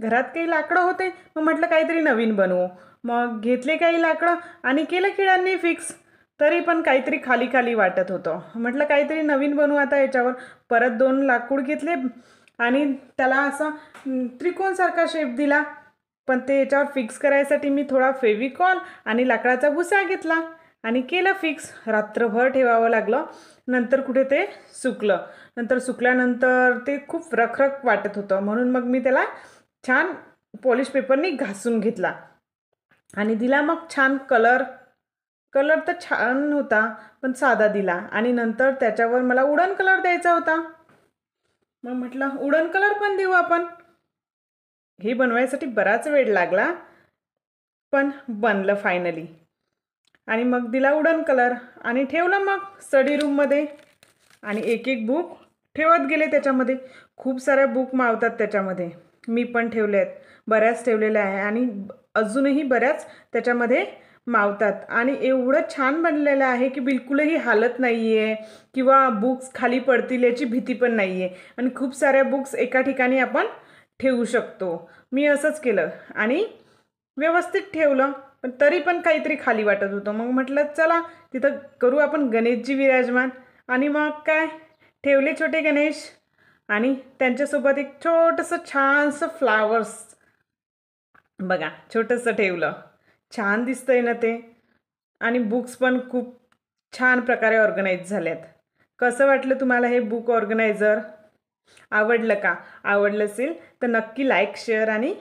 घरात काही लाकडं होते, मग म्हटलं काहीतरी नवीन बनवू. मग घेतले काही लाकडं आणि केलं खिळ्यांनी फिक्स. तरी पण काहीतरी खाली खाली वाटत होतं. म्हटलं काहीतरी नवीन बनवू आता याच्यावर. परत 2 लाकूड घेतले आणि त्याला असा त्रिकोणसारखा शेप दिला. पण ते याच्यावर फिक्स करायसाठी मी थोडा फेविकॉल आणि लाकडाचा भुसा घेतला आणि केलं फिक्स. रात्रभर ठेवावं लागलं. नंतर कुठे ते सुकलं. नंतर सुकल्यानंतर ते खूप रखरख वाटत होतं, म्हणून मग मी त्याला छान पॉलिश पेपरनी घासून घेतला आणि दिला मग छान कलर. कलर तर छान होता, पण साधा दिला. आणि नंतर त्याच्यावर मला वुडन कलर द्यायचा होता. मग म्हटलं वुडन कलर पण देऊ आपण. हे बनवायसाठी बराच वेळ लागला, पण बनलं फायनली. आणि मग दिला वुडन कलर आणि ठेवलं मग स्टडी रूममध्ये. आणि एक एक बुक ठेवत गेले त्याच्यामध्ये. खूप साऱ्या बुक मावतात त्याच्यामध्ये. मी पण ठेवले आहेत, बऱ्याच ठेवलेल्या आहे आणि अजूनही बऱ्याच त्याच्यामध्ये मावतात. आणि एवढं छान बनलेलं आहे की बिलकुलही हालत नाही आहे किंवा बुक्स खाली पडतील याची भीती पण नाही आहे. आणि खूप साऱ्या बुक्स एका ठिकाणी आपण ठेवू शकतो. मी असंच केलं आणि व्यवस्थित ठेवलं. पण तरी पण काहीतरी खाली वाटत होतं. मग म्हटलं चला तिथं करू आपण गणेशजी विराजमान. आणि मग काय, ठेवले छोटे गणेश आणि त्यांच्यासोबत एक छोटंसं छानसं फ्लावर्स. बघा छोटंसं ठेवलं. छान दिसतंय ना ते. आणि बुक्स पण खूप छान प्रकारे ऑर्गनाईज झाल्यात. कसं वाटलं तुम्हाला हे बुक ऑर्गनायझर? आवडलं का? आवडलं असेल तर नक्की लाईक, शेअर आणि